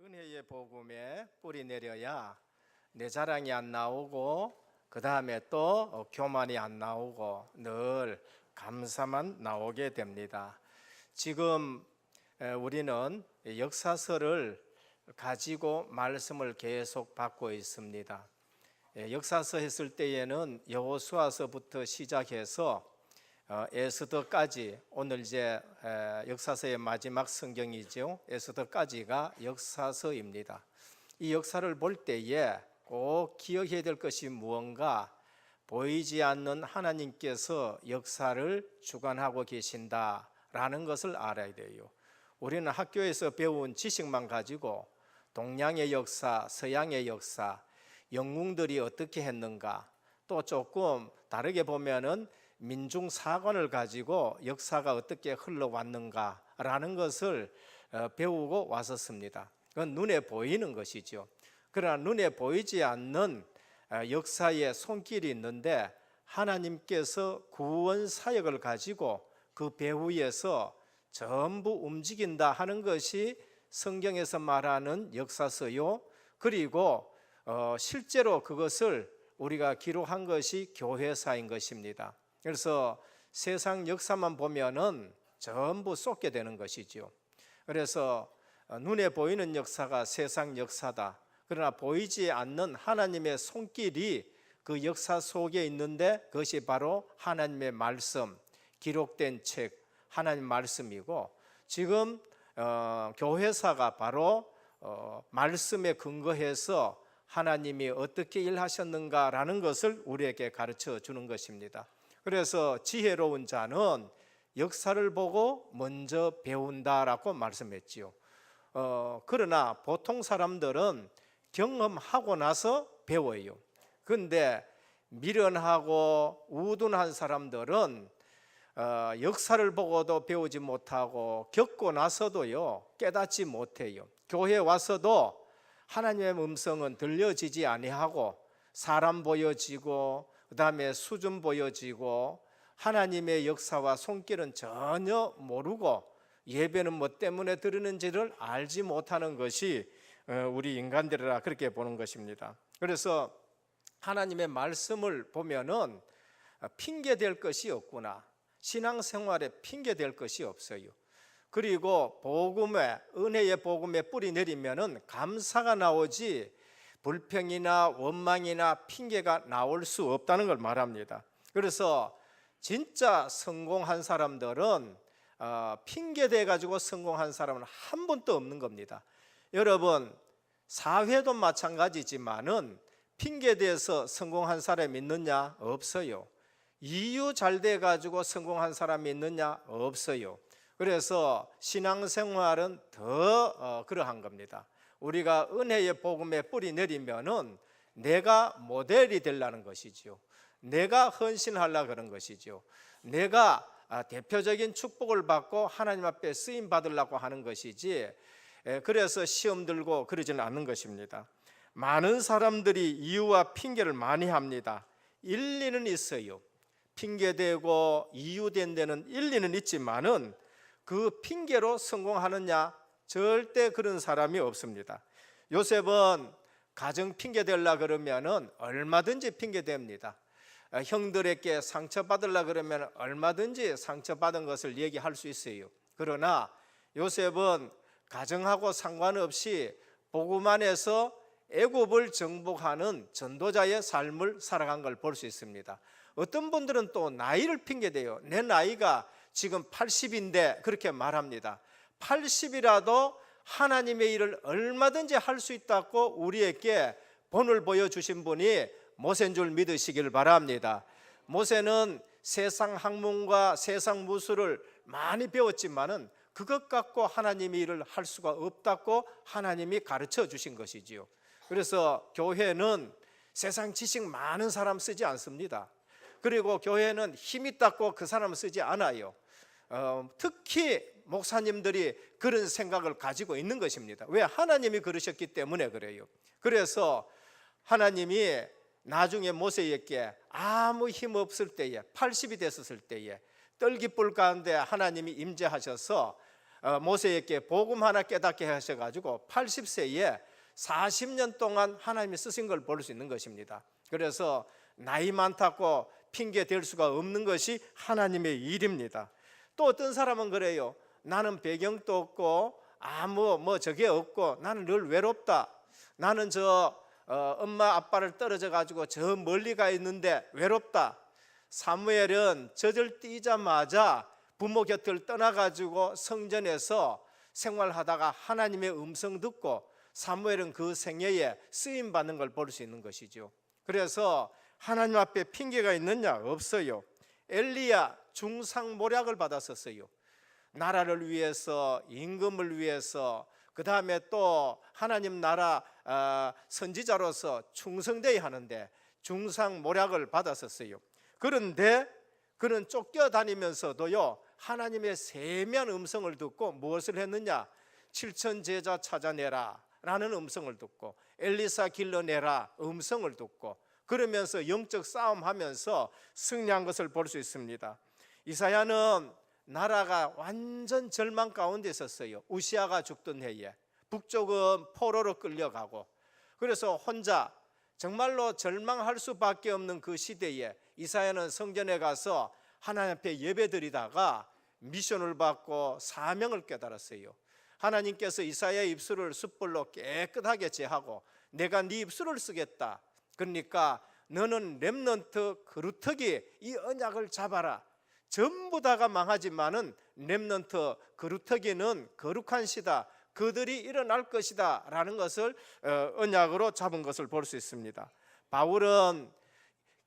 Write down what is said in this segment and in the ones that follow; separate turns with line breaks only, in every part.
은혜의 복음에 뿌리 내려야 내 자랑이 안 나오고 그 다음에 또 교만이 안 나오고 늘 감사만 나오게 됩니다. 지금 우리는 역사서를 가지고 말씀을 계속 받고 있습니다. 역사서 했을 때에는 여호수아서부터 시작해서 에스더까지, 오늘 이제 역사서의 마지막 성경이죠. 에스더까지가 역사서입니다. 이 역사를 볼 때에 꼭 기억해야 될 것이 무언가, 보이지 않는 하나님께서 역사를 주관하고 계신다라는 것을 알아야 돼요. 우리는 학교에서 배운 지식만 가지고 동양의 역사, 서양의 역사, 영웅들이 어떻게 했는가, 또 조금 다르게 보면은 민중사관을 가지고 역사가 어떻게 흘러왔는가라는 것을 배우고 왔었습니다. 그건 눈에 보이는 것이죠. 그러나 눈에 보이지 않는 역사의 손길이 있는데, 하나님께서 구원 사역을 가지고 그 배후에서 전부 움직인다 하는 것이 성경에서 말하는 역사서요. 그리고 실제로 그것을 우리가 기록한 것이 교회사인 것입니다. 그래서 세상 역사만 보면은 전부 쏟게 되는 것이죠. 그래서 눈에 보이는 역사가 세상 역사다. 그러나 보이지 않는 하나님의 손길이 그 역사 속에 있는데, 그것이 바로 하나님의 말씀, 기록된 책, 하나님 말씀이고, 지금 교회사가 바로 말씀에 근거해서 하나님이 어떻게 일하셨는가라는 것을 우리에게 가르쳐 주는 것입니다. 그래서 지혜로운 자는 역사를 보고 먼저 배운다라고 말씀했지요. 그러나 보통 사람들은 경험하고 나서 배워요. 그런데 미련하고 우둔한 사람들은 역사를 보고도 배우지 못하고 겪고 나서도요 깨닫지 못해요. 교회에 와서도 하나님의 음성은 들려지지 아니하고 사람 보여지고 그 다음에 수준 보여지고 하나님의 역사와 손길은 전혀 모르고 예배는 뭐 때문에 드리는지를 알지 못하는 것이 우리 인간들이라 그렇게 보는 것입니다. 그래서 하나님의 말씀을 보면은 핑계될 것이 없구나, 신앙생활에 핑계될 것이 없어요. 그리고 복음에, 은혜의 복음에 뿌리 내리면은 감사가 나오지 불평이나 원망이나 핑계가 나올 수 없다는 걸 말합니다. 그래서 진짜 성공한 사람들은 핑계대 가지고 성공한 사람은 한 번도 없는 겁니다. 여러분, 사회도 마찬가지지만은 핑계대서 성공한 사람이 있느냐? 없어요. 이유 잘 돼 가지고 성공한 사람이 있느냐? 없어요. 그래서 신앙생활은 더 그러한 겁니다. 우리가 은혜의 복음에 뿌리 내리면은 내가 모델이 되려는 것이죠. 내가 헌신하려고 그런 것이죠. 내가 대표적인 축복을 받고 하나님 앞에 쓰임 받으려고 하는 것이지, 그래서 시험 들고 그러지는 않는 것입니다. 많은 사람들이 이유와 핑계를 많이 합니다. 일리는 있어요. 핑계대고 이유된 데는 일리는 있지만은 그 핑계로 성공하느냐? 절대 그런 사람이 없습니다. 요셉은 가정 핑계 대려고 그러면은 얼마든지 핑계 댑니다. 형들에게 상처받으려고 그러면 얼마든지 상처받은 것을 얘기할 수 있어요. 그러나 요셉은 가정하고 상관없이 복음 안에서 애굽을 정복하는 전도자의 삶을 살아간 걸 볼 수 있습니다. 어떤 분들은 또 나이를 핑계대요. 내 나이가 지금 80인데 그렇게 말합니다. 80이라도 하나님의 일을 얼마든지 할 수 있다고 우리에게 본을 보여주신 분이 모세인 줄 믿으시길 바랍니다. 모세는 세상 학문과 세상 무술을 많이 배웠지만은 그것 갖고 하나님의 일을 할 수가 없다고 하나님이 가르쳐 주신 것이지요. 그래서 교회는 세상 지식 많은 사람 쓰지 않습니다. 그리고 교회는 힘 있다고 그 사람 쓰지 않아요. 특히 목사님들이 그런 생각을 가지고 있는 것입니다. 왜? 하나님이 그러셨기 때문에 그래요. 그래서 하나님이 나중에 모세에게 아무 힘 없을 때에, 80이 됐었을 때에 떨기불 가운데 하나님이 임재하셔서 모세에게 복음 하나 깨닫게 하셔가지고 80세에 40년 동안 하나님이 쓰신 걸 볼 수 있는 것입니다. 그래서 나이 많다고 핑계 댈 수가 없는 것이 하나님의 일입니다. 또 어떤 사람은 그래요. 나는 배경도 없고 저게 없고 나는 늘 외롭다. 나는 엄마 아빠를 떨어져 가지고 저 멀리 가 있는데 외롭다. 사무엘은 젖을 띄자마자 부모 곁을 떠나가지고 성전에서 생활하다가 하나님의 음성 듣고 사무엘은 그 생애에 쓰임 받는 걸 볼 수 있는 것이죠. 그래서 하나님 앞에 핑계가 있느냐? 없어요. 엘리야 중상모략을 받았었어요. 나라를 위해서, 임금을 위해서, 그 다음에 또 하나님 나라 선지자로서 충성되어야 하는데 중상모략을 받았었어요. 그런데 그는 쫓겨다니면서도요 하나님의 세미한 음성을 듣고 무엇을 했느냐? 7천 제자 찾아내라 라는 음성을 듣고 엘리사 길러내라 음성을 듣고 그러면서 영적 싸움하면서 승리한 것을 볼 수 있습니다. 이사야는 나라가 완전 절망 가운데 있었어요. 우시아가 죽던 해에 북쪽은 포로로 끌려가고 그래서 혼자 정말로 절망할 수밖에 없는 그 시대에 이사야는 성전에 가서 하나님 앞에 예배드리다가 미션을 받고 사명을 깨달았어요. 하나님께서 이사야의 입술을 숯불로 깨끗하게 제하고 내가 네 입술을 쓰겠다. 그러니까 너는 렘넌트 그루터기 이 언약을 잡아라. 전부 다가 망하지만은 렘넌트 그루터기는 거룩한 시다. 그들이 일어날 것이다 라는 것을 언약으로 잡은 것을 볼 수 있습니다. 바울은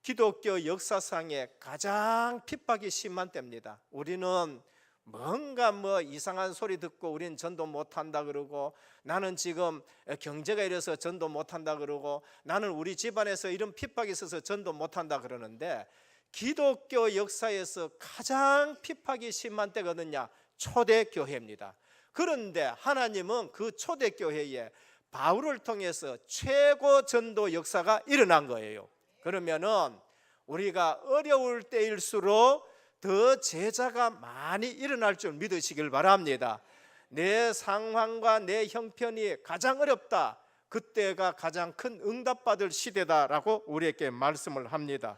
기독교 역사상에 가장 핍박이 심한 때입니다. 우리는 뭔가 이상한 소리 듣고 우리는 전도 못한다 그러고 나는 지금 경제가 이래서 전도 못한다 그러고 나는 우리 집안에서 이런 핍박이 있어서 전도 못한다 그러는데 기독교 역사에서 가장 핍박이 심한 때거든요. 초대교회입니다. 그런데 하나님은 그 초대교회에 바울을 통해서 최고 전도 역사가 일어난 거예요. 그러면은 우리가 어려울 때일수록 더 제자가 많이 일어날 줄 믿으시길 바랍니다. 내 상황과 내 형편이 가장 어렵다. 그때가 가장 큰 응답받을 시대다라고 우리에게 말씀을 합니다.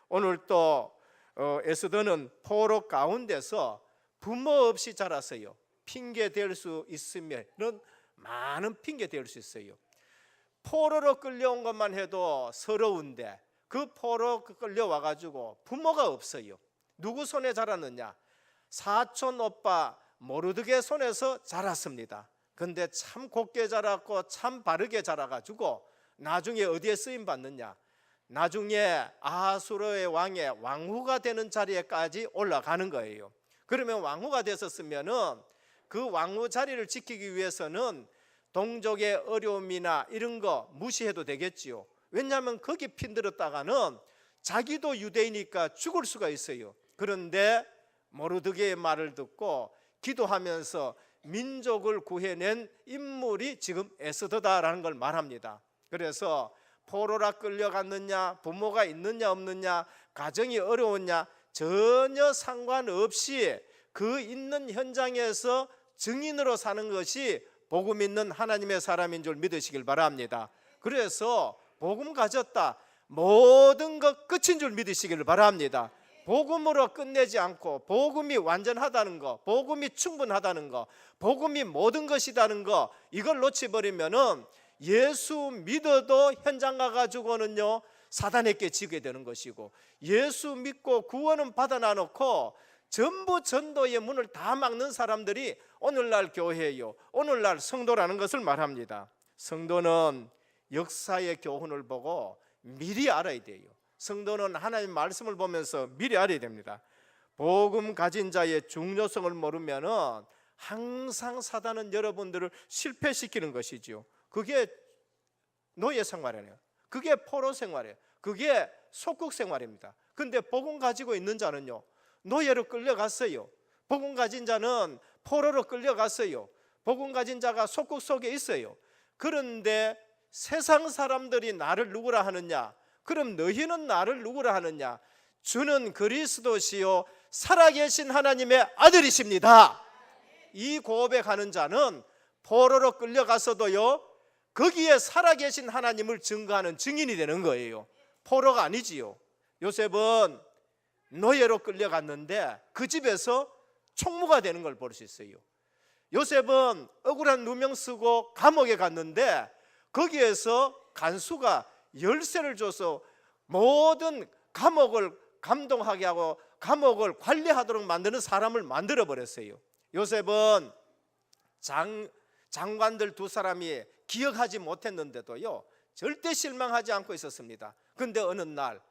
오늘 또 에스더는 포로 가운데서 부모 없이 자랐어요. 핑계 댈 수 있으면 많은 핑계 댈 수 있어요. 포로로 끌려온 것만 해도 서러운데 그 포로 끌려와 가지고 부모가 없어요. 누구 손에 자랐느냐? 사촌 오빠 모르드게 손에서 자랐습니다. 근데 참 곱게 자랐고 참 바르게 자라가지고 나중에 어디에 쓰임 받느냐? 나중에 아하수르의 왕의 왕후가 되는 자리에까지 올라가는 거예요. 그러면 왕후가 됐었으면은 그 왕후 자리를 지키기 위해서는 동족의 어려움이나 이런 거 무시해도 되겠지요. 왜냐하면 거기 핀들었다가는 자기도 유대이니까 죽을 수가 있어요. 그런데 모르드게의 말을 듣고 기도하면서 민족을 구해낸 인물이 지금 에스더다라는 걸 말합니다. 그래서 포로라 끌려갔느냐, 부모가 있느냐 없느냐, 가정이 어려웠냐 전혀 상관없이 그 있는 현장에서 증인으로 사는 것이 복음 있는 하나님의 사람인 줄 믿으시길 바랍니다. 그래서 복음 가졌다, 모든 것 끝인 줄 믿으시길 바랍니다. 복음으로 끝내지 않고 복음이 완전하다는 거, 복음이 충분하다는 거, 복음이 모든 것이라는 거, 이걸 놓치버리면은 예수 믿어도 현장 가가지고는요 사단에게 지게 되는 것이고, 예수 믿고 구원은 받아놔놓고 전부 전도의 문을 다 막는 사람들이 오늘날 교회예요, 오늘날 성도라는 것을 말합니다. 성도는 역사의 교훈을 보고 미리 알아야 돼요. 성도는 하나님 말씀을 보면서 미리 알아야 됩니다. 복음 가진 자의 중요성을 모르면은 항상 사단은 여러분들을 실패시키는 것이죠. 그게 노예 생활이에요. 그게 포로 생활이에요. 그게 속국 생활입니다. 근데 복음 가지고 있는 자는요 노예로 끌려갔어요. 복음 가진 자는 포로로 끌려갔어요. 복음 가진 자가 속국 속에 있어요. 그런데 세상 사람들이 나를 누구라 하느냐? 그럼 너희는 나를 누구라 하느냐? 주는 그리스도시요 살아계신 하나님의 아들이십니다. 이 고백하는 자는 포로로 끌려가서도요 거기에 살아계신 하나님을 증거하는 증인이 되는 거예요. 포로가 아니지요. 요셉은 노예로 끌려갔는데 그 집에서 총무가 되는 걸 볼 수 있어요. 요셉은 억울한 누명 쓰고 감옥에 갔는데 거기에서 간수가 열쇠를 줘서 모든 감옥을 감동하게 하고 감옥을 관리하도록 만드는 사람을 만들어 버렸어요. 요셉은 장관들 두 사람이 기억하지 못했는데도요 절대 실망하지 않고 있었습니다. 그런데 어느 날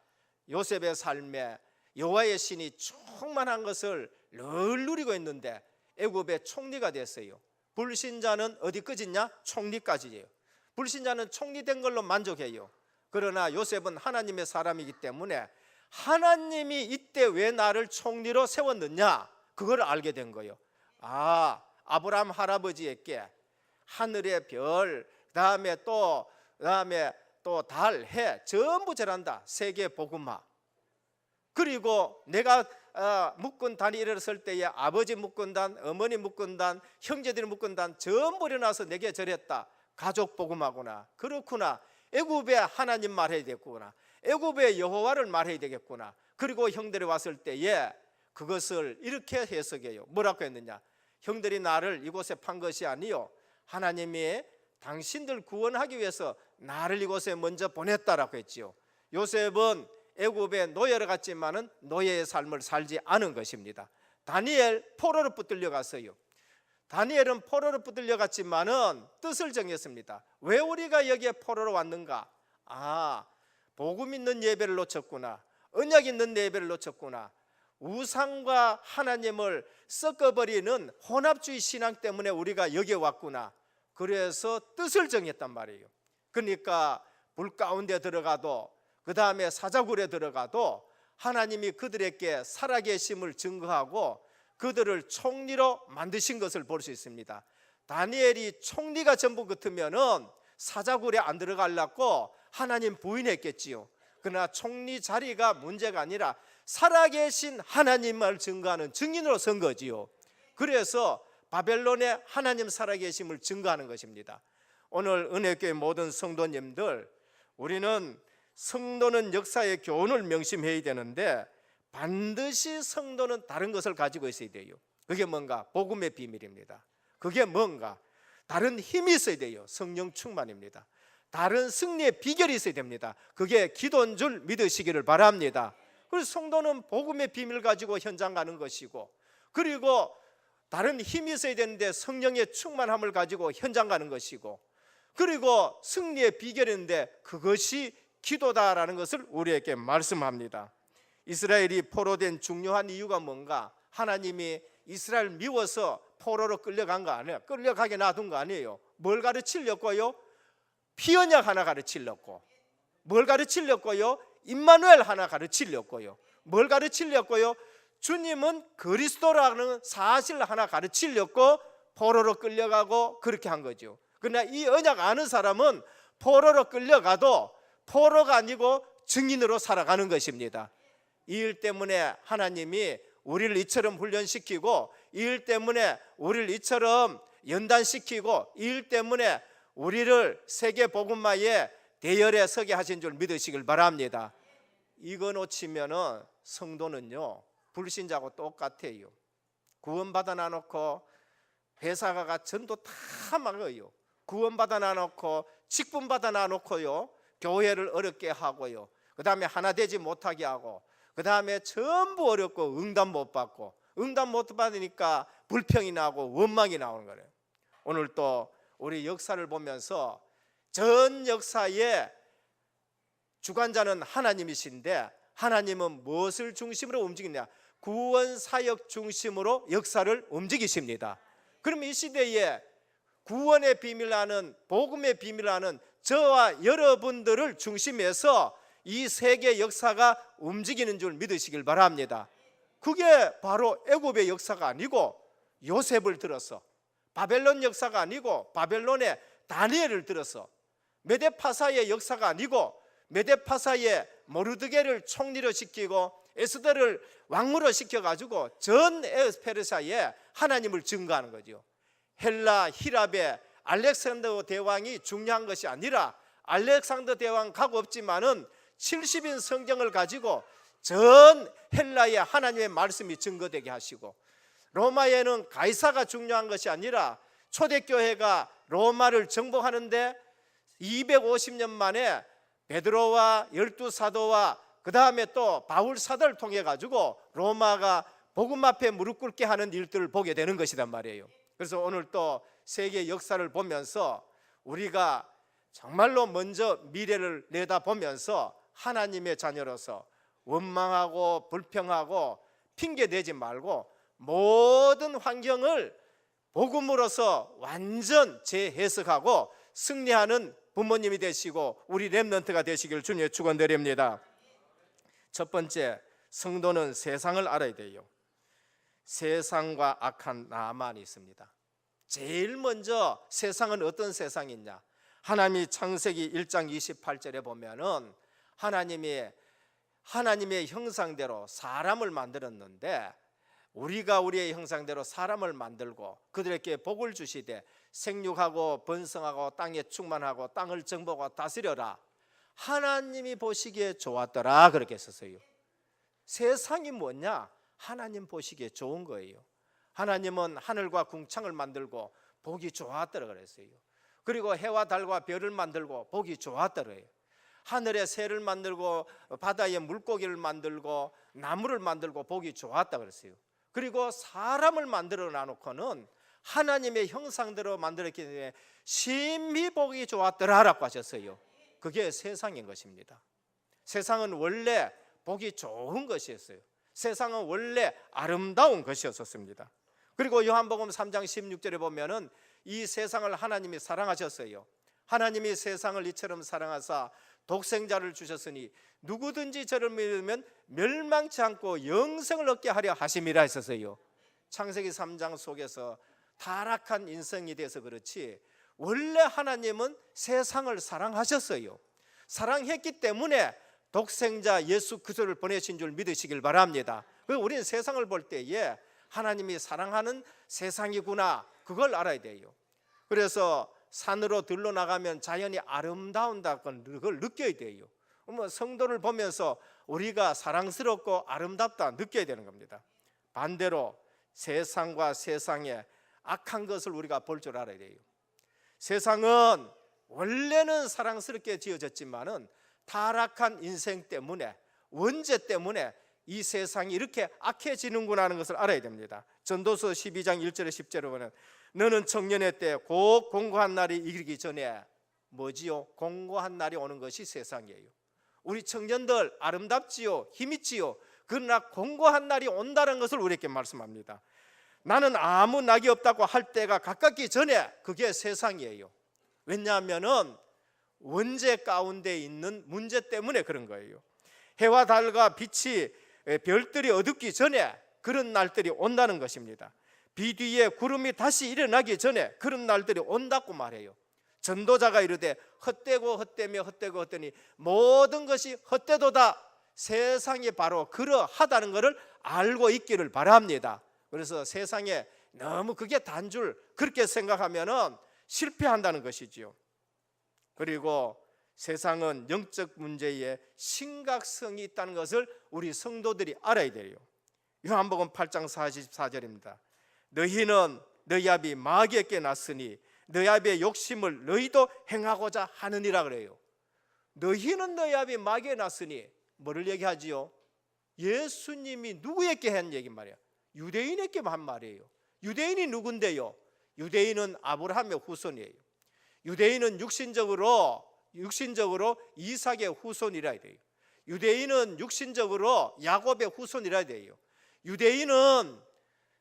요셉의 삶에 여호와의 신이 충만한 것을 늘 누리고 있는데 애굽의 총리가 됐어요. 불신자는 어디 끝이냐? 총리까지예요. 불신자는 총리 된 걸로 만족해요. 그러나 요셉은 하나님의 사람이기 때문에 하나님이 이때 왜 나를 총리로 세웠느냐 그걸 알게 된 거예요. 아브라함 할아버지에게 하늘의 별, 그다음에 또 달, 해 전부 절한다. 세계 복음화. 그리고 내가 묶은단이 일어섰을 때에 아버지 묶은단, 어머니 묶은단, 형제들이 묶은단 전부 일어나서 내게 절했다. 가족 복음하구나. 그렇구나. 애굽의 하나님 말해야 되겠구나. 애굽의 여호와를 말해야 되겠구나. 그리고 형들이 왔을 때에 그것을 이렇게 해석해요. 뭐라고 했느냐? 형들이 나를 이곳에 판 것이 아니요 하나님이 당신들 구원하기 위해서 나를 이곳에 먼저 보냈다라고 했지요. 요셉은 애굽의 노예로 갔지만은 노예의 삶을 살지 않은 것입니다. 다니엘 포로로 붙들려 갔어요. 다니엘은 포로로 붙들려 갔지만은 뜻을 정했습니다. 왜 우리가 여기에 포로로 왔는가? 복음 있는 예배를 놓쳤구나. 언약 있는 예배를 놓쳤구나. 우상과 하나님을 섞어버리는 혼합주의 신앙 때문에 우리가 여기에 왔구나. 그래서 뜻을 정했단 말이에요. 그러니까 불 가운데 들어가도 그 다음에 사자굴에 들어가도 하나님이 그들에게 살아계심을 증거하고 그들을 총리로 만드신 것을 볼 수 있습니다. 다니엘이 총리가 전부 같으면은 사자굴에 안 들어가려고 하나님 부인했겠지요. 그러나 총리 자리가 문제가 아니라 살아계신 하나님을 증거하는 증인으로 선 거지요. 그래서 바벨론에 하나님 살아계심을 증거하는 것입니다. 오늘 은혜교회 모든 성도님들, 우리는 성도는 역사의 교훈을 명심해야 되는데 반드시 성도는 다른 것을 가지고 있어야 돼요. 그게 뭔가? 복음의 비밀입니다. 그게 뭔가? 다른 힘이 있어야 돼요. 성령 충만입니다. 다른 승리의 비결이 있어야 됩니다. 그게 기도인 줄 믿으시기를 바랍니다. 그래서 성도는 복음의 비밀 가지고 현장 가는 것이고, 그리고 다른 힘이 있어야 되는데 성령의 충만함을 가지고 현장 가는 것이고, 그리고 승리의 비결인데 그것이 기도다라는 것을 우리에게 말씀합니다. 이스라엘이 포로된 중요한 이유가 뭔가? 하나님이 이스라엘 미워서 포로로 끌려간 거 아니에요. 끌려가게 놔둔 거 아니에요. 뭘 가르치려고요? 피언약 하나 가르치려고. 뭘 가르치려고요? 임마누엘 하나 가르치려고요. 뭘 가르치려고요? 주님은 그리스도라는 사실 하나 가르치려고 포로로 끌려가고 그렇게 한 거죠. 그러나 이 언약 아는 사람은 포로로 끌려가도 포로가 아니고 증인으로 살아가는 것입니다. 이 일 때문에 하나님이 우리를 이처럼 훈련시키고, 이 일 때문에 우리를 이처럼 연단시키고, 이 일 때문에 우리를 세계 복음화의 대열에 서게 하신 줄 믿으시길 바랍니다. 이거 놓치면은 성도는요 불신자하고 똑같아요. 구원받아 놔놓고 회사가 가 전도 다 막어요. 구원받아 놔놓고 직분받아 놔놓고요 교회를 어렵게 하고요, 그 다음에 하나 되지 못하게 하고, 그 다음에 전부 어렵고 응답 못 받고, 응답 못 받으니까 불평이 나고 원망이 나오는 거예요. 오늘 또 우리 역사를 보면서 전 역사의 주관자는 하나님이신데, 하나님은 무엇을 중심으로 움직이냐? 구원사역 중심으로 역사를 움직이십니다. 그럼 이 시대에 구원의 비밀을 아는, 복음의 비밀을 아는 저와 여러분들을 중심해서 이 세계 역사가 움직이는 줄 믿으시길 바랍니다. 그게 바로 애굽의 역사가 아니고 요셉을 들어서, 바벨론 역사가 아니고 바벨론의 다니엘을 들어서, 메데파사의 역사가 아니고 메데파사의 모르드게를 총리로 시키고 에스더를 왕으로 시켜가지고 전 페르시아에 하나님을 증거하는 거죠. 헬라 히랍의 알렉산더 대왕이 중요한 것이 아니라 알렉산더 대왕 각 없지만은 70인 성경을 가지고 전 헬라의 하나님의 말씀이 증거되게 하시고, 로마에는 가이사가 중요한 것이 아니라 초대교회가 로마를 정복하는데 250년 만에 베드로와 12사도와 그 다음에 또 바울 사도를 통해 가지고 로마가 복음 앞에 무릎 꿇게 하는 일들을 보게 되는 것이란 말이에요. 그래서 오늘 또 세계 역사를 보면서 우리가 정말로 먼저 미래를 내다보면서 하나님의 자녀로서 원망하고 불평하고 핑계대지 말고 모든 환경을 복음으로서 완전 재해석하고 승리하는 부모님이 되시고 우리 렘넌트가 되시길 주님의 축원드립니다. 첫 번째, 성도는 세상을 알아야 돼요. 세상과 악한 나만이 있습니다. 제일 먼저 세상은 어떤 세상이냐? 하나님이 창세기 1장 28절에 보면은 하나님의 형상대로 사람을 만들었는데, 우리가 우리의 형상대로 사람을 만들고 그들에게 복을 주시되 생육하고 번성하고 땅에 충만하고 땅을 정복하고 다스려라. 하나님이 보시기에 좋았더라, 그렇게 썼어요. 세상이 뭐냐? 하나님 보시기에 좋은 거예요. 하나님은 하늘과 궁창을 만들고 보기 좋았더라 그랬어요. 그리고 해와 달과 별을 만들고 보기 좋았더래요. 하늘에 새를 만들고 바다에 물고기를 만들고 나무를 만들고 보기 좋았다 그랬어요. 그리고 사람을 만들어 놔놓고는 하나님의 형상대로 만들었기 때문에 심히 보기 좋았더라라고 하셨어요. 그게 세상인 것입니다. 세상은 원래 보기 좋은 것이었어요. 세상은 원래 아름다운 것이었습니다. 그리고 요한복음 3장 16절에 보면은 이 세상을 하나님이 사랑하셨어요. 하나님이 세상을 이처럼 사랑하사 독생자를 주셨으니 누구든지 저를 믿으면 멸망치 않고 영생을 얻게 하려 하심이라 했었어요. 창세기 3장 속에서 타락한 인생이 돼서 그렇지 원래 하나님은 세상을 사랑하셨어요. 사랑했기 때문에 독생자 예수 그리스도를 보내신 줄 믿으시길 바랍니다. 우리는 세상을 볼 때에 하나님이 사랑하는 세상이구나, 그걸 알아야 돼요. 그래서 산으로 들러 나가면 자연이 아름다운다는 그걸 느껴야 돼요. 성도를 보면서 우리가 사랑스럽고 아름답다 느껴야 되는 겁니다. 반대로 세상과 세상의 악한 것을 우리가 볼 줄 알아야 돼요. 세상은 원래는 사랑스럽게 지어졌지만은 타락한 인생 때문에, 원죄 때문에 이 세상이 이렇게 악해지는구나 하는 것을 알아야 됩니다. 전도서 12장 1절에 10절에 보면 너는 청년의 때 곧 공고한 날이 이르기 전에, 뭐지요? 공고한 날이 오는 것이 세상이에요. 우리 청년들 아름답지요, 힘있지요. 그러나 공고한 날이 온다는 것을 우리에게 말씀합니다. 나는 아무 낙이 없다고 할 때가 가깝기 전에, 그게 세상이에요. 왜냐하면은 원죄 가운데 있는 문제 때문에 그런 거예요. 해와 달과 빛이 별들이 어둡기 전에 그런 날들이 온다는 것입니다. 비 뒤에 구름이 다시 일어나기 전에 그런 날들이 온다고 말해요. 전도자가 이르되 헛되고 헛되며 헛되고 헛되니 모든 것이 헛되도다. 세상이 바로 그러하다는 것을 알고 있기를 바랍니다. 그래서 세상에 너무 그게 단줄 그렇게 생각하면은 실패한다는 것이지요. 그리고 세상은 영적 문제에 심각성이 있다는 것을 우리 성도들이 알아야 돼요. 요한복음 8장 44절입니다. 너희는 너희 아비 마귀에게 났으니 너희 아비의 욕심을 너희도 행하고자 하느니라 그래요. 너희는 너희 아비 마귀에 났으니 뭐를 얘기하지요? 예수님이 누구에게 한 얘기 말이야? 유대인에게 한 말이에요. 유대인이 누군데요? 유대인은 아브라함의 후손이에요. 유대인은 육신적으로 이삭의 후손이라 돼요. 유대인은 육신적으로 야곱의 후손이라 돼요. 유대인은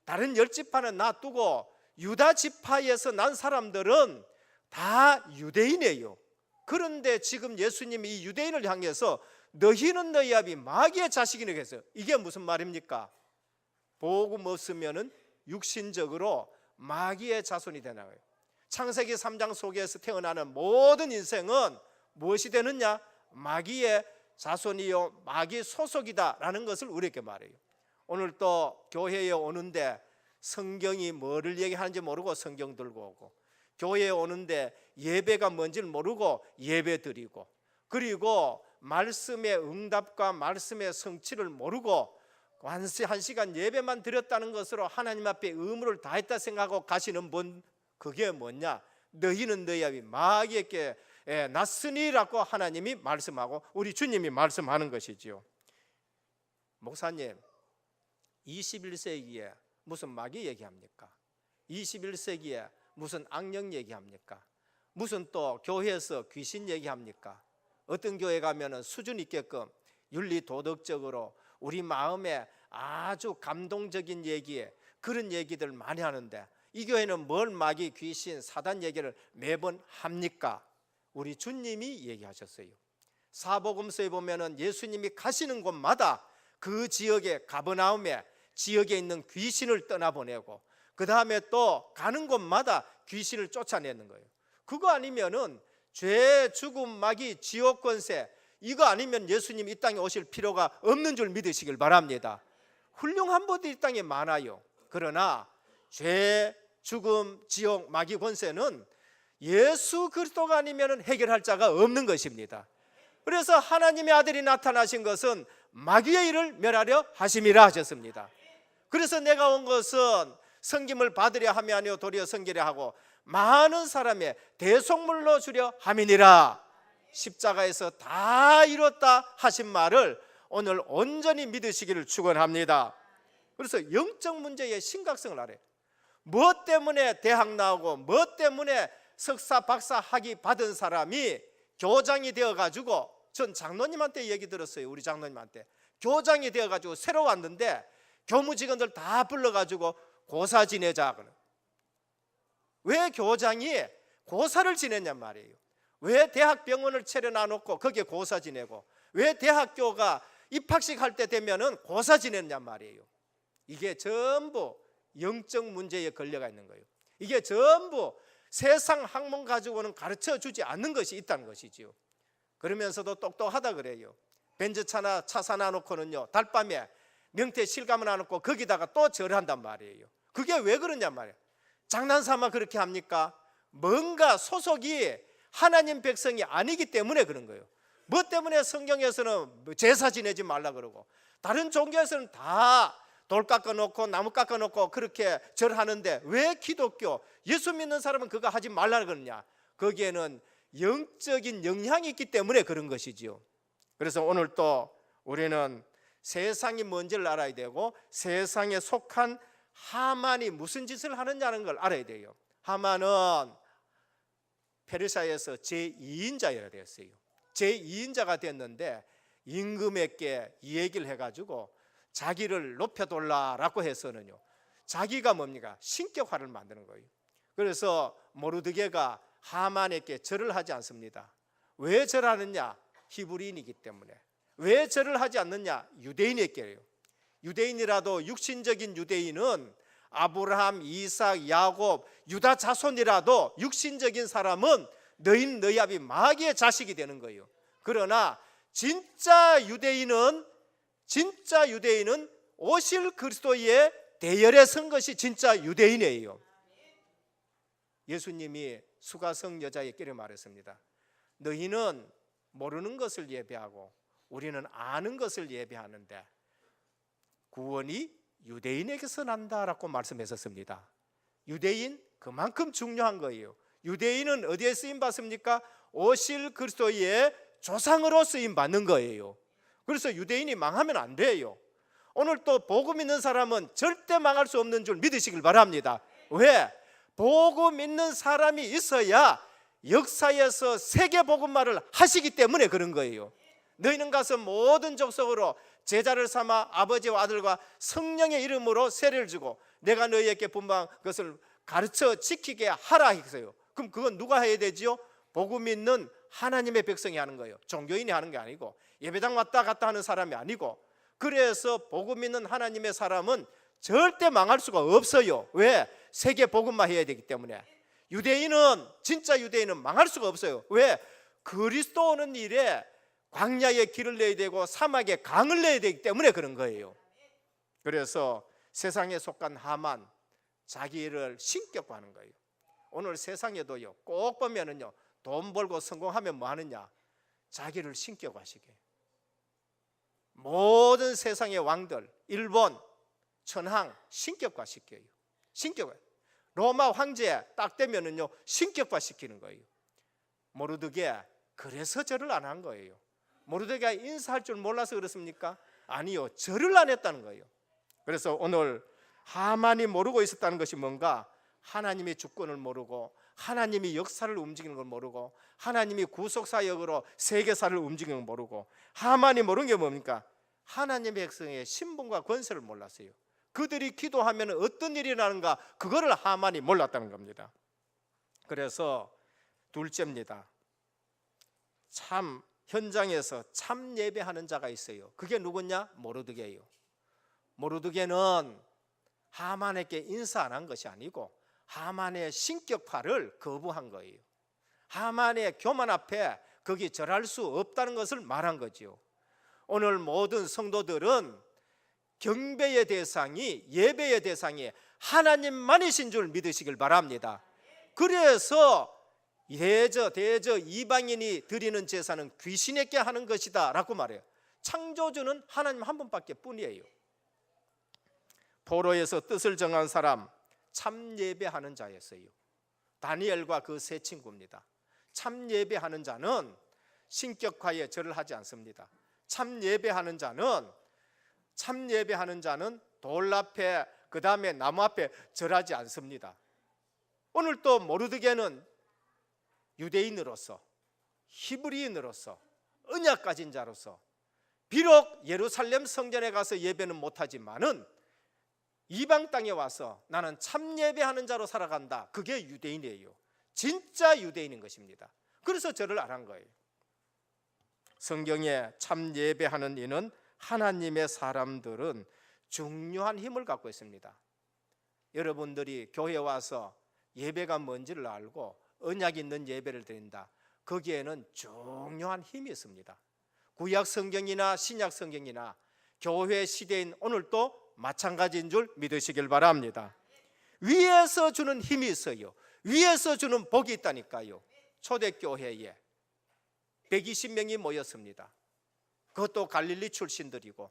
다른 10지파는 놔두고 유다 지파에서 난 사람들은 다 유대인이에요. 그런데 지금 예수님이 이 유대인을 향해서 너희는 너희 아비 마귀의 자식이라고 했어요. 이게 무슨 말입니까? 복음 없으면은 육신적으로 마귀의 자손이 되는 거예요. 창세기 3장 속에서 태어나는 모든 인생은 무엇이 되느냐? 마귀의 자손이요 마귀 소속이다라는 것을 우리에게 말해요. 오늘 또 교회에 오는데 성경이 뭐를 얘기하는지 모르고 성경 들고 오고, 교회에 오는데 예배가 뭔지를 모르고 예배 드리고, 그리고 말씀의 응답과 말씀의 성취를 모르고 한 시간 예배만 드렸다는 것으로 하나님 앞에 의무를 다했다 생각하고 가시는 분, 그게 뭐냐? 너희는 너희 아비 마귀에게 났으니라고 하나님이 말씀하고 우리 주님이 말씀하는 것이지요. 목사님, 21세기에 무슨 마귀 얘기합니까? 21세기에 무슨 악령 얘기합니까? 무슨 또 교회에서 귀신 얘기합니까? 어떤 교회 가면은 수준 있게끔 윤리 도덕적으로 우리 마음에 아주 감동적인 얘기에 그런 얘기들 많이 하는데, 이 교회는 뭘 마귀, 귀신, 사단 얘기를 매번 합니까? 우리 주님이 얘기하셨어요. 사복음서에 보면은 예수님이 가시는 곳마다 그 지역의 가버나움에 지역에 있는 귀신을 떠나보내고, 그 다음에 또 가는 곳마다 귀신을 쫓아내는 거예요. 그거 아니면은 죄, 죽음, 마귀, 지옥 권세, 이거 아니면 예수님 이 땅에 오실 필요가 없는 줄 믿으시길 바랍니다. 훌륭한 분들이 이 땅에 많아요. 그러나 죄, 죽음, 지옥, 마귀 권세는 예수 그리스도가 아니면 해결할 자가 없는 것입니다. 그래서 하나님의 아들이 나타나신 것은 마귀의 일을 멸하려 하심이라 하셨습니다. 그래서 내가 온 것은 섬김을 받으려 함이 아니요 도리어 섬기려 하고 많은 사람의 대속물로 주려 함이니라. 십자가에서 다 이뤘다 하신 말을 오늘 온전히 믿으시기를 축원합니다. 그래서 영적 문제의 심각성을 알아요. 무엇 때문에 대학 나오고 무엇 때문에 석사 박사 학위 받은 사람이 교장이 되어가지고, 전 장로님한테 얘기 들었어요. 우리 장로님한테 교장이 되어가지고 새로 왔는데 교무 직원들 다 불러가지고 고사 지내자. 왜 교장이 고사를 지냈냔 말이에요. 왜 대학병원을 차려놔놓고 거기에 고사 지내고, 왜 대학교가 입학식 할 때 되면은 고사 지냈냔 말이에요. 이게 전부 영적 문제에 걸려가 있는 거예요. 이게 전부 세상 학문 가지고는 가르쳐 주지 않는 것이 있다는 것이지요. 그러면서도 똑똑하다 그래요. 벤츠차나 차 사놔 놓고는요, 달밤에 명태 실감을 안 놓고 거기다가 또 절한단 말이에요. 그게 왜 그러냔 말이에요. 장난삼아 그렇게 합니까? 뭔가 소속이 하나님 백성이 아니기 때문에 그런 거예요. 뭐 때문에 성경에서는 제사 지내지 말라 그러고, 다른 종교에서는 다 돌 깎아놓고 나무 깎아놓고 그렇게 절하는데 왜 기독교, 예수 믿는 사람은 그거 하지 말라 그러냐? 거기에는 영적인 영향이 있기 때문에 그런 것이지요. 그래서 오늘 또 우리는 세상이 뭔지를 알아야 되고, 세상에 속한 하만이 무슨 짓을 하느냐는 걸 알아야 돼요. 하만은 페르시아에서 제2인자여야 됐어요. 제2인자가 됐는데 임금에게 이 얘기를 해가지고 자기를 높여돌라라고 해서는요, 자기가 뭡니까? 신격화를 만드는 거예요. 그래서 모르드게가 하만에게 절을 하지 않습니다. 왜 절하느냐? 히브리인이기 때문에. 왜 절을 하지 않느냐? 유대인에게요. 유대인이라도 육신적인 유대인은 아브라함, 이삭, 야곱, 유다 자손이라도 육신적인 사람은 너희는 너희 아비 마귀의 자식이 되는 거예요. 그러나 진짜 유대인은 오실 그리스도의 대열에 선 것이 진짜 유대인이에요. 예수님이 수가성 여자에게 말했습니다. 너희는 모르는 것을 예배하고 우리는 아는 것을 예배하는데 구원이 유대인에게서 난다라고 말씀했었습니다. 유대인 그만큼 중요한 거예요. 유대인은 어디에 쓰임 받습니까? 오실 그리스도의 조상으로 쓰임 받는 거예요. 그래서 유대인이 망하면 안 돼요. 오늘 또 복음 있는 사람은 절대 망할 수 없는 줄 믿으시길 바랍니다. 왜? 복음 있는 사람이 있어야 역사에서 세계 복음화를 하시기 때문에 그런 거예요. 너희는 가서 모든 족속으로 제자를 삼아 아버지와 아들과 성령의 이름으로 세례를 주고 내가 너희에게 분부한 것을 가르쳐 지키게 하라 했어요. 그럼 그건 누가 해야 되지요? 복음 있는 하나님의 백성이 하는 거예요. 종교인이 하는 게 아니고, 예배당 왔다 갔다 하는 사람이 아니고. 그래서 복음 있는 하나님의 사람은 절대 망할 수가 없어요. 왜? 세계 복음화 해야 되기 때문에. 진짜 유대인은 망할 수가 없어요. 왜? 그리스도 오는 일에 광야에 길을 내야 되고 사막에 강을 내야 되기 때문에 그런 거예요. 그래서 세상에 속한 하만, 자기를 신격화하는 거예요. 오늘 세상에도요, 꼭 보면은요, 돈 벌고 성공하면 뭐 하느냐? 자기를 신격화시켜요. 모든 세상의 왕들, 일본, 천황 신격화시켜요. 신격화. 로마 황제 딱 되면은요, 신격화시키는 거예요. 모르드게 그래서 절을 안 한 거예요. 모르드게가 인사할 줄 몰라서 그렇습니까? 아니요, 절을 안 했다는 거예요. 그래서 오늘 하만이 모르고 있었다는 것이 뭔가? 하나님의 주권을 모르고, 하나님이 역사를 움직이는 걸 모르고, 하나님이 구속사역으로 세계사를 움직이는 걸 모르고, 하만이 모르는 게 뭡니까? 하나님의 백성의 신분과 권세를 몰랐어요. 그들이 기도하면 어떤 일이 나는가, 그거를 하만이 몰랐다는 겁니다. 그래서 둘째입니다. 참 현장에서 참 예배하는 자가 있어요. 그게 누구냐? 모르드게예요. 모르드게는 하만에게 인사 안 한 것이 아니고 하만의 신격화를 거부한 거예요. 하만의 교만 앞에 거기 절할 수 없다는 것을 말한 거지요. 오늘 모든 성도들은 경배의 대상이, 예배의 대상이 하나님만이신 줄 믿으시길 바랍니다. 그래서 대저 이방인이 드리는 제사는 귀신에게 하는 것이다 라고 말해요. 창조주는 하나님 한 분밖에 뿐이에요. 포로에서 뜻을 정한 사람, 참 예배하는 자였어요. 다니엘과 그 세 친구입니다. 참 예배하는 자는 신격화에 절을 하지 않습니다. 참 예배하는 자는 돌 앞에, 그 다음에 나무 앞에 절하지 않습니다. 오늘 또 모르드게는 유대인으로서, 히브리인으로서, 언약 가진 자로서 비록 예루살렘 성전에 가서 예배는 못하지만은 이방 땅에 와서 나는 참 예배하는 자로 살아간다. 그게 유대인이에요. 진짜 유대인인 것입니다. 그래서 절을 안 한 거예요. 성경에 참 예배하는 이는 하나님의 사람들은 중요한 힘을 갖고 있습니다. 여러분들이 교회에 와서 예배가 뭔지를 알고 언약 있는 예배를 드린다. 거기에는 중요한 힘이 있습니다. 구약 성경이나 신약 성경이나 교회 시대인 오늘도 마찬가지인 줄 믿으시길 바랍니다. 위에서 주는 힘이 있어요. 위에서 주는 복이 있다니까요. 초대교회에 120명이 모였습니다. 그것도 갈릴리 출신들이고,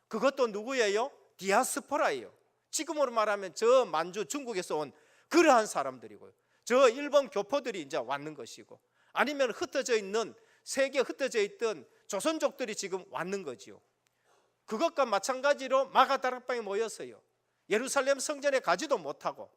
그것도 누구예요? 디아스포라예요. 지금으로 말하면 저 만주 중국에서 온 그러한 사람들이고요. 저 일본 교포들이 이제 왔는 것이고, 아니면 흩어져 있는, 세계에 흩어져 있던 조선족들이 지금 왔는 거지요. 그것과 마찬가지로 마가다락방에 모였어요. 예루살렘 성전에 가지도 못하고.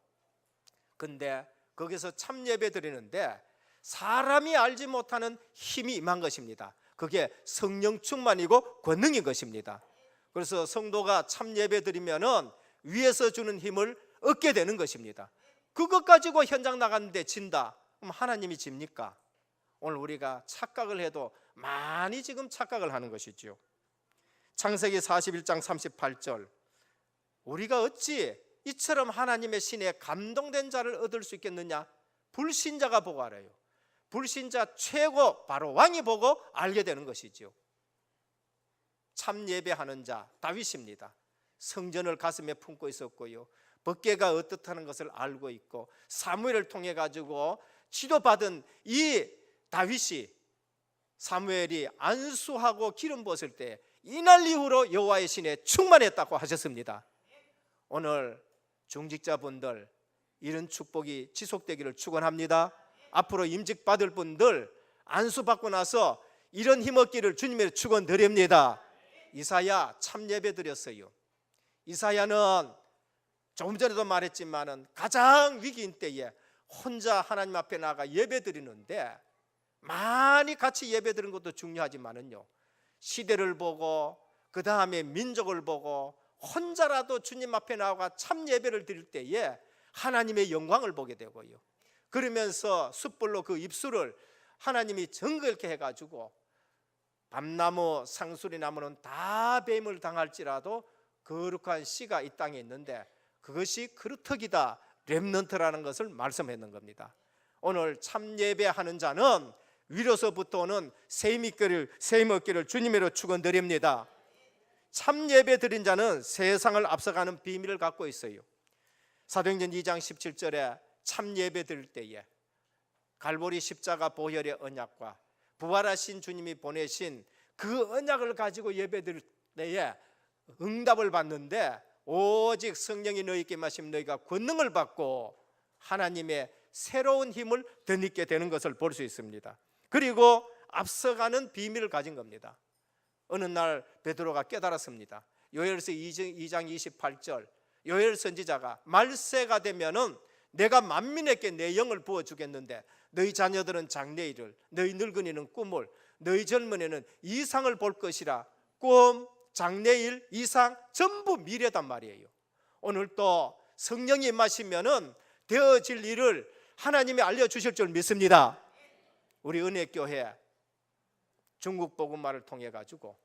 근데 거기서 참 예배 드리는데 사람이 알지 못하는 힘이 임한 것입니다. 그게 성령 충만이고 권능인 것입니다. 그래서 성도가 참 예배 드리면은 위에서 주는 힘을 얻게 되는 것입니다. 그것 가지고 현장 나갔는데 진다. 그럼 하나님이 집니까? 오늘 우리가 착각을 해도 많이 지금 착각을 하는 것이죠. 창세기 41장 38절, 우리가 어찌 이처럼 하나님의 신에 감동된 자를 얻을 수 있겠느냐? 불신자가 보고 알아요. 불신자 최고 바로 왕이 보고 알게 되는 것이죠. 참 예배하는 자 다윗입니다. 성전을 가슴에 품고 있었고요, 법궤가 어떻다는 것을 알고 있고, 사무엘을 통해 가지고 지도받은 이 다윗이 사무엘이 안수하고 기름 부었을 때 이날 이후로 여호와의 신에 충만했다고 하셨습니다. 오늘 중직자분들 이런 축복이 지속되기를 축원합니다. 앞으로 임직 받을 분들 안수받고 나서 이런 힘 얻기를 주님의 축원드립니다. 이사야 참 예배 드렸어요. 이사야는 조금 전에도 말했지만은 가장 위기인 때에 혼자 하나님 앞에 나가 예배 드리는데, 많이 같이 예배 드리는 것도 중요하지만은요, 시대를 보고 그 다음에 민족을 보고 혼자라도 주님 앞에 나가 참 예배를 드릴 때에 하나님의 영광을 보게 되고요, 그러면서 숯불로 그 입술을 하나님이 정글게 해가지고 밤나무 상수리 나무는 다 뱀을 당할지라도 거룩한 씨가 이 땅에 있는데 그것이 그루터기다, 렘넌트라는 것을 말씀했는 겁니다. 오늘 참 예배하는 자는 위로서부터 오는 셈 얻기를 주님으로 축원드립니다. 참 예배 드린 자는 세상을 앞서가는 비밀을 갖고 있어요. 사도행전 2장 17절에 참 예배 드릴 때에 갈보리 십자가 보혈의 언약과 부활하신 주님이 보내신 그 언약을 가지고 예배 드릴 때에 응답을 받는데 오직 성령이 너희에게 임하시면 너희가 권능을 받고 하나님의 새로운 힘을 덧입게 되는 것을 볼 수 있습니다. 그리고 앞서가는 비밀을 가진 겁니다. 어느 날 베드로가 깨달았습니다. 요엘서 2장 28절 요엘 선지자가 말세가 되면은 내가 만민에게 내 영을 부어주겠는데 너희 자녀들은 장래일을, 너희 늙은이는 꿈을, 너희 젊은이는 이상을 볼 것이라. 꿈, 장래일, 이상 전부 미래단 말이에요. 오늘 또 성령이 임하시면은 되어질 일을 하나님이 알려주실 줄 믿습니다. 우리 은혜교회 중국 복음화를 통해 가지고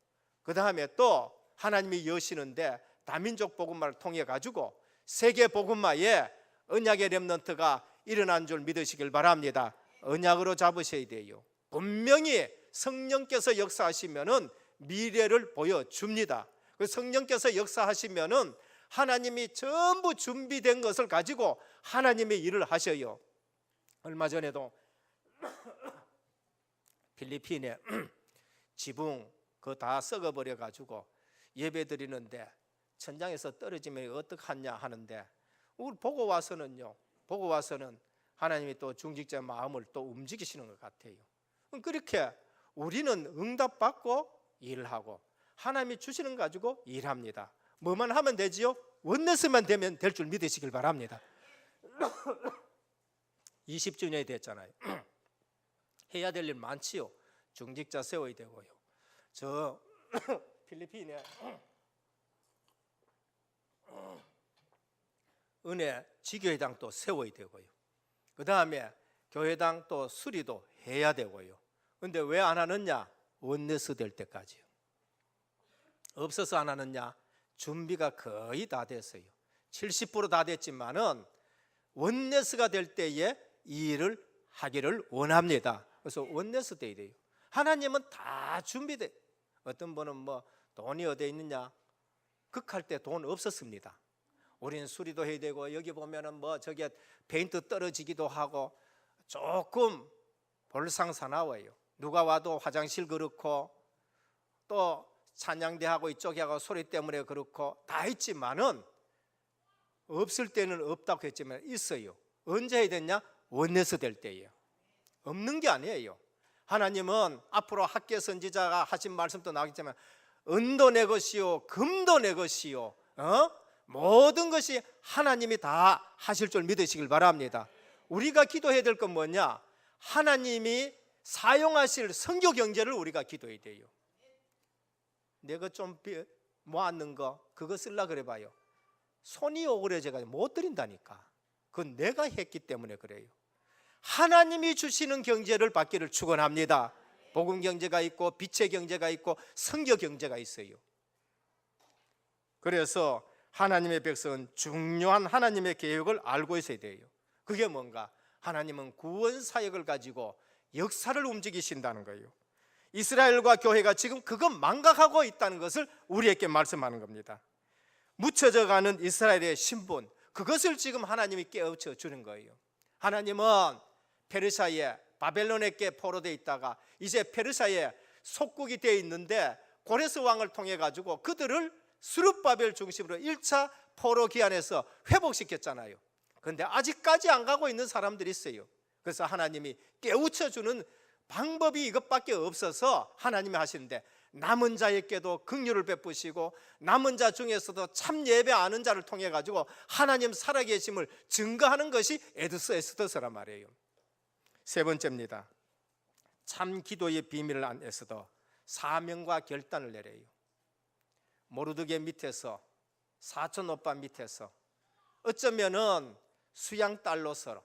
그 다음에 또 하나님이 여시는데 다민족 복음화를 통해 가지고 세계 복음화에 언약의 렘넌트가 일어난 줄 믿으시길 바랍니다. 언약으로 잡으셔야 돼요. 분명히 성령께서 역사하시면은 미래를 보여줍니다. 그 성령께서 역사하시면은 하나님이 전부 준비된 것을 가지고 하나님의 일을 하셔요. 얼마 전에도 필리핀에 지붕 그거 다 썩어버려 가지고 예배 드리는데 천장에서 떨어지면 어떡하냐 하는데 우리 보고 와서는 하나님이 또 중직자의 마음을 또 움직이시는 것 같아요. 그렇게 우리는 응답받고 일하고 하나님이 주시는 거 가지고 일합니다. 뭐만 하면 되지요? 원내스만 되면 될 줄 믿으시길 바랍니다. 20주년이 됐잖아요. 해야 될 일 많지요. 중직자 세워야 되고요. 저 필리핀에 은혜 지교회당 또 세워야 되고요. 그 다음에 교회당 또 수리도 해야 되고요. 근데 왜 안 하느냐? 원내스 될 때까지요. 없어서 안 하느냐? 준비가 거의 다 됐어요. 70% 다 됐지만은 원내스가 될 때에 이 일을 하기를 원합니다. 그래서 원내스 돼야 돼요. 하나님은 다 준비돼. 어떤 분은 뭐 돈이 어디에 있느냐? 극할 때 돈 없었습니다. 우리는 수리도 해야 되고 여기 보면은 뭐 저게 페인트 떨어지기도 하고 조금 볼상사나워요. 누가 와도 화장실 그렇고 또 찬양대하고 이쪽에 하고 소리 때문에 그렇고 다 있지만은 없을 때는 없다고 했지만 있어요. 언제 해야 되냐? 원내스 될 때예요. 없는 게 아니에요. 하나님은 앞으로 학계 선지자가 하신 말씀도 나오겠지만 은도 내 것이요 금도 내 것이요 모든 것이 하나님이 다 하실 줄 믿으시길 바랍니다. 우리가 기도해야 될 건 뭐냐? 하나님이 사용하실 선교 경제를 우리가 기도해야 돼요. 내가 좀 모았는 거 그거 쓰려고 그래 봐요. 손이 오그려져가지고 못 드린다니까. 그건 내가 했기 때문에 그래요. 하나님이 주시는 경제를 받기를 축원합니다. 복음 경제가 있고 빛의 경제가 있고 선교 경제가 있어요. 그래서 하나님의 백성은 중요한 하나님의 계획을 알고 있어야 돼요. 그게 뭔가? 하나님은 구원 사역을 가지고 역사를 움직이신다는 거예요. 이스라엘과 교회가 지금 그것 망각하고 있다는 것을 우리에게 말씀하는 겁니다. 묻혀져 가는 이스라엘의 신분, 그것을 지금 하나님이 깨우쳐 주는 거예요. 하나님은 페르시아에 바벨론에게 포로되어 있다가 이제 페르시아에 속국이 되어 있는데 고레스 왕을 통해 가지고 그들을 스룹바벨 중심으로 1차 포로 기한에서 회복시켰잖아요. 그런데 아직까지 안 가고 있는 사람들이 있어요. 그래서 하나님이 깨우쳐 주는 방법이 이것밖에 없어서 하나님이 하시는데 남은 자에게도 긍휼을 베푸시고 남은 자 중에서도 참 예배 아는 자를 통해 가지고 하나님 살아계심을 증거하는 것이 에스더서란 말이에요. 세 번째입니다. 참 기도의 비밀을 안에서도 사명과 결단을 내려요. 모르드게 밑에서 사촌 오빠 밑에서 어쩌면은 수양딸로서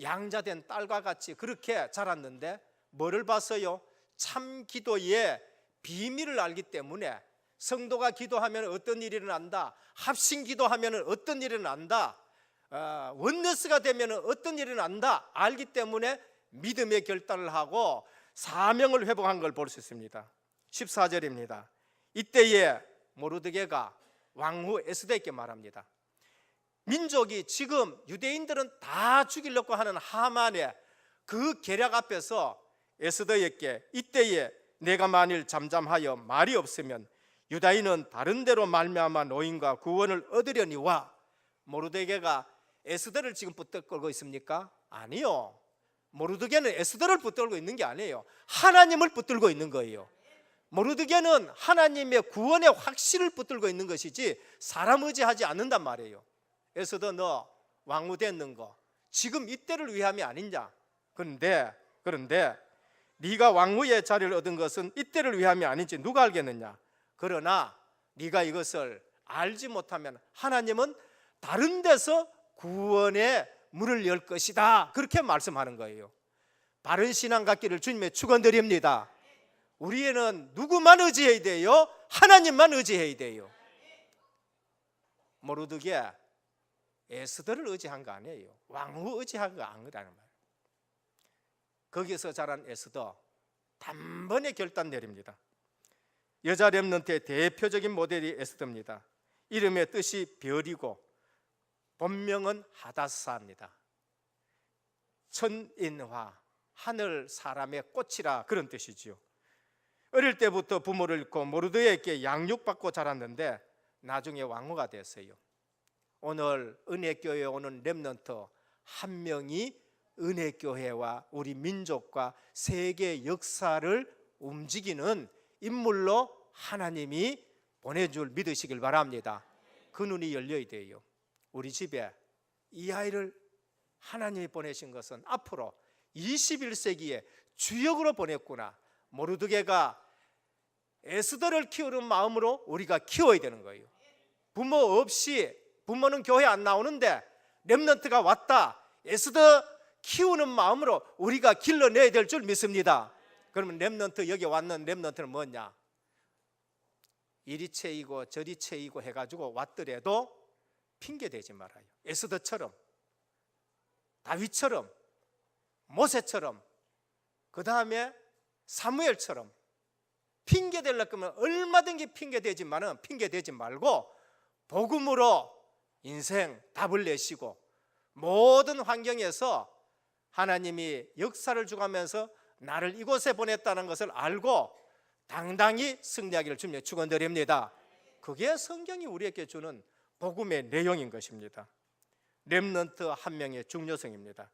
양자된 딸과 같이 그렇게 자랐는데 뭐를 봤어요? 참 기도의 비밀을 알기 때문에 성도가 기도하면 어떤 일이 일어난다, 합심 기도하면 어떤 일이 일어난다, 원네스가 되면 어떤 일이 일어난다 알기 때문에 믿음의 결단을 하고 사명을 회복한 걸 볼 수 있습니다. 14절입니다. 이때에 모르드게가 왕후 에스더에게 말합니다. 민족이 지금 유대인들은 다 죽이려고 하는 하만의 그 계략 앞에서 에스더에게 이때에 내가 만일 잠잠하여 말이 없으면 유다인은 다른 데로 말미암아 노임과 구원을 얻으려니와. 모르드게가 에스더를 지금 붙들고 있습니까? 아니요. 모르드게는 에스더를 붙들고 있는 게 아니에요. 하나님을 붙들고 있는 거예요. 모르드게는 하나님의 구원의 확신을 붙들고 있는 것이지 사람 의지하지 않는단 말이에요. 에스더, 너 왕후 됐는 거 지금 이때를 위함이 아니냐? 그런데 네가 왕후의 자리를 얻은 것은 이때를 위함이 아닌지 누가 알겠느냐? 그러나 네가 이것을 알지 못하면 하나님은 다른 데서 구원의 문을 열 것이다. 그렇게 말씀하는 거예요. 바른 신앙 갖기를 주님의 축원드립니다. 우리는 누구만 의지해야 돼요? 하나님만 의지해야 돼요. 모르드게 에스더를 의지한 거 아니에요. 왕후 의지한 거 아니라는 말이에요. 거기서 자란 에스더 단번에 결단 내립니다. 여자 렘넌트의 대표적인 모델이 에스더입니다. 이름의 뜻이 별이고 본명은 하다사입니다. 천인화, 하늘 사람의 꽃이라 그런 뜻이지요. 어릴 때부터 부모를 잃고 모르드게에게 양육받고 자랐는데 나중에 왕후가 됐어요. 오늘 은혜교회에 오는 렘넌트 한 명이 은혜교회와 우리 민족과 세계 역사를 움직이는 인물로 하나님이 보내줄 믿으시길 바랍니다. 그 눈이 열려야 돼요. 우리 집에 이 아이를 하나님이 보내신 것은 앞으로 21세기에 주역으로 보냈구나. 모르드게가 에스더를 키우는 마음으로 우리가 키워야 되는 거예요. 부모 없이, 부모는 교회 안 나오는데 렘넌트가 왔다, 에스더 키우는 마음으로 우리가 길러내야 될 줄 믿습니다. 그러면 렘넌트, 여기 왔는 렘넌트는 뭐냐? 이리 채이고 저리 채이고 해가지고 왔더라도 핑계 대지 말아요. 에스더처럼, 다윗처럼, 모세처럼, 그 다음에 사무엘처럼 핑계 대려고 하면 얼마든지 핑계 대지만은 핑계 대지 말고 복음으로 인생 답을 내시고 모든 환경에서 하나님이 역사를 주가면서 나를 이곳에 보냈다는 것을 알고 당당히 승리하기를 주님의 축원드립니다. 그게 성경이 우리에게 주는 복음의 내용인 것입니다. 렘넌트 한 명의 중요성입니다.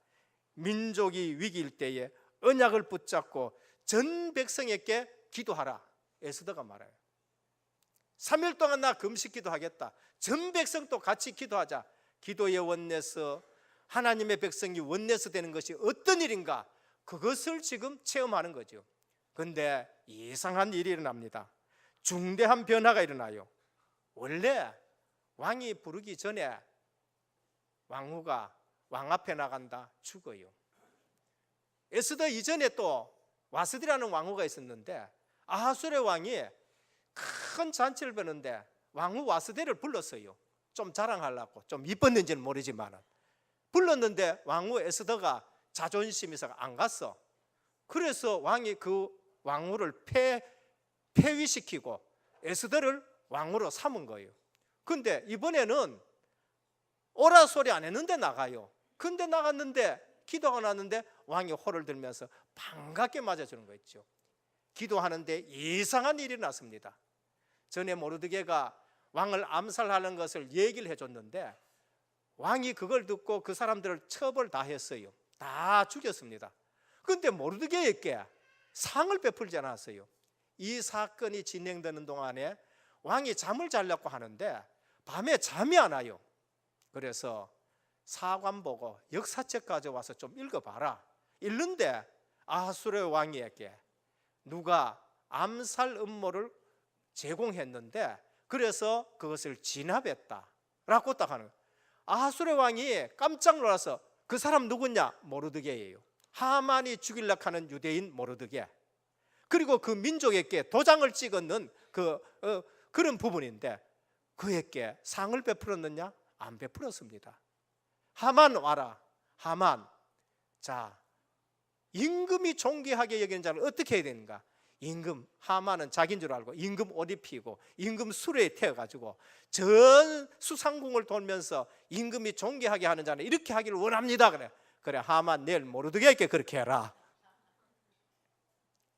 민족이 위기일 때에 언약을 붙잡고 전 백성에게 기도하라. 에스더가 말해요. 3일 동안 나 금식 기도하겠다. 전 백성도 같이 기도하자. 기도의 원내스, 하나님의 백성이 원내스 되는 것이 어떤 일인가, 그것을 지금 체험하는 거죠. 그런데 이상한 일이 일어납니다. 중대한 변화가 일어나요. 원래 왕이 부르기 전에 왕후가 왕 앞에 나간다, 죽어요. 에스더 이전에 또 와스디라는 왕후가 있었는데 아하수르의 왕이 큰 잔치를 베는데 왕후 와스디를 불렀어요. 좀 자랑하려고, 좀 이뻤는지는 모르지만 불렀는데 왕후 에스더가 자존심이 있어서 안 갔어. 그래서 왕이 그 왕후를 폐위시키고 에스더를 왕후로 삼은 거예요. 근데 이번에는 오라 소리 안 했는데 나가요. 근데 나갔는데 기도가 났는데 왕이 호를 들면서 반갑게 맞아주는 거 있죠. 기도하는데 이상한 일이 났습니다. 전에 모르드게가 왕을 암살하는 것을 얘기를 해줬는데 왕이 그걸 듣고 그 사람들을 처벌 다 했어요. 다 죽였습니다. 그런데 모르드게에게 상을 베풀지 않았어요. 이 사건이 진행되는 동안에 왕이 잠을 자려고 하는데 밤에 잠이 안 와요. 그래서 사관 보고 역사책 가져와서 좀 읽어봐라. 읽는데 아하수르 왕에게 누가 암살 음모를 제공했는데 그래서 그것을 진압했다라고 딱 하는 거예요. 아하수르 왕이 깜짝 놀라서 그 사람 누구냐? 모르드게예요. 하만이 죽이려고 하는 유대인 모르드게. 그리고 그 민족에게 도장을 찍었는 그런 부분인데 그에게 상을 베풀었느냐? 안 베풀었습니다. 하만 와라. 하만. 자, 임금이 존귀하게 여기는 자를 어떻게 해야 되는가? 임금 하만은 자기인 줄 알고 임금 옷 입히고 임금 수레에 태워가지고 전 수상궁을 돌면서 임금이 존경하게 하는 자는 이렇게 하기를 원합니다. 그래 하만 내일 모르드게에게 그렇게 해라.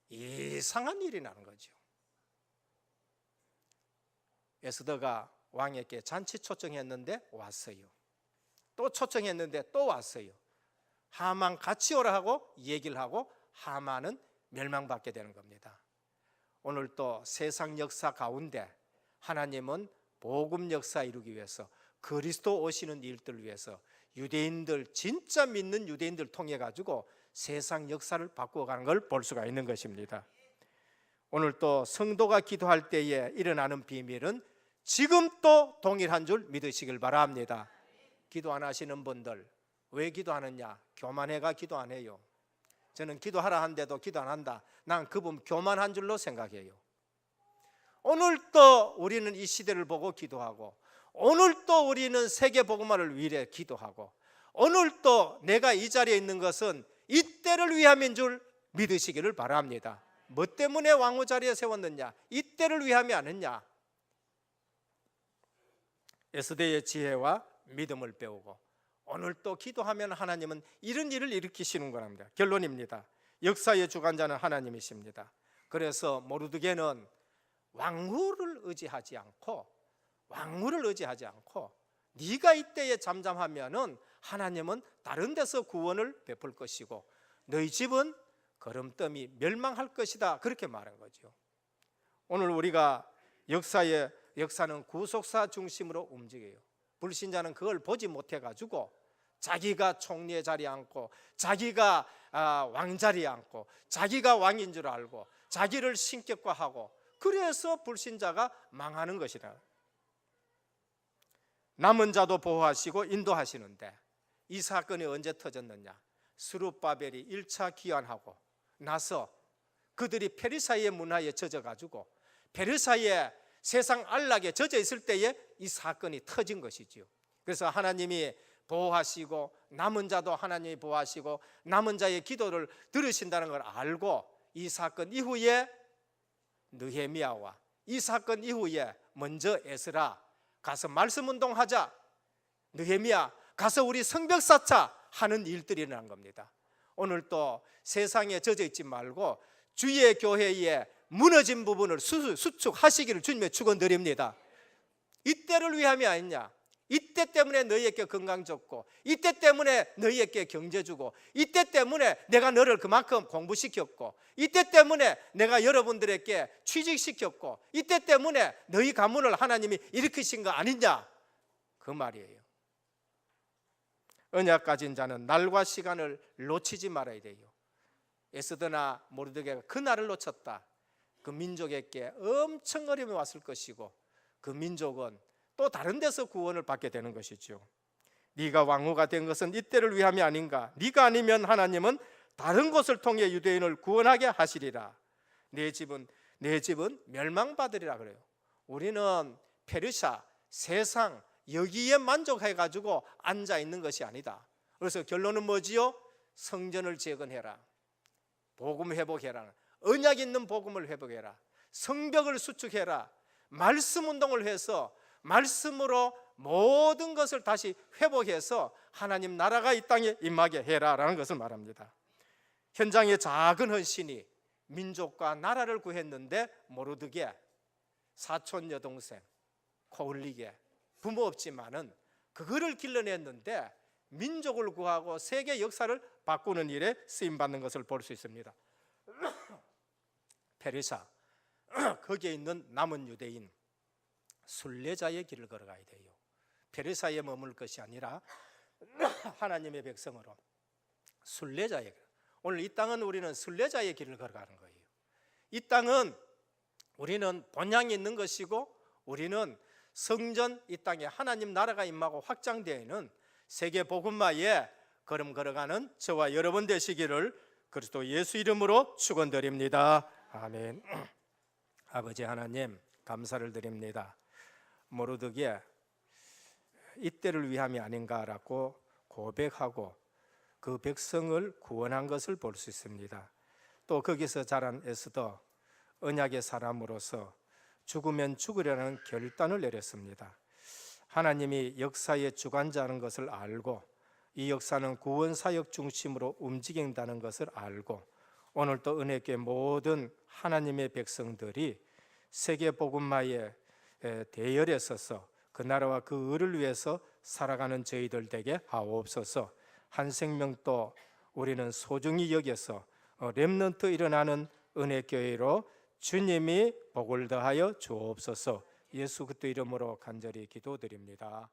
이상한 일이 나는 거죠. 에스더가 왕에게 잔치 초청했는데 왔어요. 또 초청했는데 또 왔어요. 하만 같이 오라 하고 얘기를 하고 하만은 멸망받게 되는 겁니다. 오늘 또 세상 역사 가운데 하나님은 복음 역사 이루기 위해서 그리스도 오시는 일들을 위해서 유대인들 진짜 믿는 유대인들 통해 가지고 세상 역사를 바꾸어가는 걸 볼 수가 있는 것입니다. 오늘 또 성도가 기도할 때에 일어나는 비밀은 지금 또 동일한 줄 믿으시길 바랍니다. 기도 안 하시는 분들 왜 기도하느냐? 교만해가 기도 안 해요. 저는 기도하라 한데도 기도 안 한다. 난 그분 교만한 줄로 생각해요. 오늘 또 우리는 이 시대를 보고 기도하고 오늘 또 우리는 세계 복음화를 위해 기도하고 오늘 또 내가 이 자리에 있는 것은 이때를 위함인 줄 믿으시기를 바랍니다. 뭐 때문에 왕후 자리에 세웠느냐? 이때를 위함이 아니냐? 에스더의 지혜와 믿음을 배우고 오늘 또 기도하면 하나님은 이런 일을 일으키시는 겁니다. 결론입니다. 역사의 주관자는 하나님이십니다. 그래서 모르드게는 왕후를 의지하지 않고 네가 이때에 잠잠하면은 하나님은 다른 데서 구원을 베풀 것이고 너희 집은 거름더미 멸망할 것이다. 그렇게 말한 거죠. 오늘 우리가 역사는 구속사 중심으로 움직여요. 불신자는 그걸 보지 못해 가지고 자기가 총리의 자리에 앉고 자기가 왕자리에 앉고 자기가 왕인 줄 알고 자기를 신격화하고 그래서 불신자가 망하는 것이다. 남은 자도 보호하시고 인도하시는데 이 사건이 언제 터졌느냐? 스룹바벨이 1차 기환하고 나서 그들이 페르시아의 문화에 젖어가지고 페르시아의 세상 안락에 젖어 있을 때에 이 사건이 터진 것이지요. 그래서 하나님이 보호하시고 남은 자도 하나님이 보호하시고 남은 자의 기도를 들으신다는 걸 알고 이 사건 이후에 느헤미야와 이 사건 이후에 먼저 에스라 가서 말씀 운동하자, 느헤미야 가서 우리 성벽 쌓자 하는 일들이 일어난 겁니다. 오늘 또 세상에 젖어 있지 말고 주의 교회에 무너진 부분을 수축하시기를 주님의 축원드립니다. 이때를 위함이 아니냐? 이때 때문에 너희에게 건강 줬고 이때 때문에 너희에게 경제 주고 이때 때문에 내가 너를 그만큼 공부시켰고 이때 때문에 내가 여러분들에게 취직시켰고 이때 때문에 너희 가문을 하나님이 일으키신 거 아니냐? 그 말이에요. 언약 가진 자는 날과 시간을 놓치지 말아야 돼요. 에스더나 모르드게가 그 날을 놓쳤다. 그 민족에게 엄청 어려움이 왔을 것이고 그 민족은 또 다른 데서 구원을 받게 되는 것이죠. 네가 왕후가 된 것은 이때를 위함이 아닌가? 네가 아니면 하나님은 다른 곳을 통해 유대인을 구원하게 하시리라. 내 집은 멸망받으리라 그래요. 우리는 페르시아, 세상 여기에 만족해가지고 앉아있는 것이 아니다. 그래서 결론은 뭐지요? 성전을 재건해라, 복음 회복해라, 언약 있는 복음을 회복해라, 성벽을 수축해라, 말씀 운동을 해서 말씀으로 모든 것을 다시 회복해서 하나님 나라가 이 땅에 임하게 해라라는 것을 말합니다. 현장의 작은 헌신이 민족과 나라를 구했는데 모르드게 사촌 여동생 코울리게 부모 없지만은 그거를 길러냈는데 민족을 구하고 세계 역사를 바꾸는 일에 쓰임받는 것을 볼 수 있습니다. 페르시아 거기에 있는 남은 유대인 순례자의 길을 걸어가야 돼요. 페르시아에 머물 것이 아니라 하나님의 백성으로 순례자의 길. 오늘 이 땅은 우리는 순례자의 길을 걸어가는 거예요. 이 땅은 우리는 본향이 있는 것이고 우리는 성전 이 땅에 하나님 나라가 임하고 확장되어 있는 세계 복음화에 걸음 걸어가는 저와 여러분 되시기를 그리스도 예수 이름으로 축원드립니다. 아멘. 아버지 하나님 감사를 드립니다. 모르드게 이때를 위함이 아닌가라고 고백하고 그 백성을 구원한 것을 볼 수 있습니다. 또 거기서 자란 에스더 언약의 사람으로서 죽으면 죽으려는 결단을 내렸습니다. 하나님이 역사의 주관자라는 것을 알고 이 역사는 구원 사역 중심으로 움직인다는 것을 알고 오늘도 은혜교회 모든 하나님의 백성들이 세계 복음화의 대열에 서서 그 나라와 그 의를 위해서 살아가는 저희들 되게 하옵소서. 한 생명도 우리는 소중히 여겨서 렘넌트 일어나는 은혜교회로 주님이 복을 더하여 주옵소서. 예수 그리스도 이름으로 간절히 기도드립니다.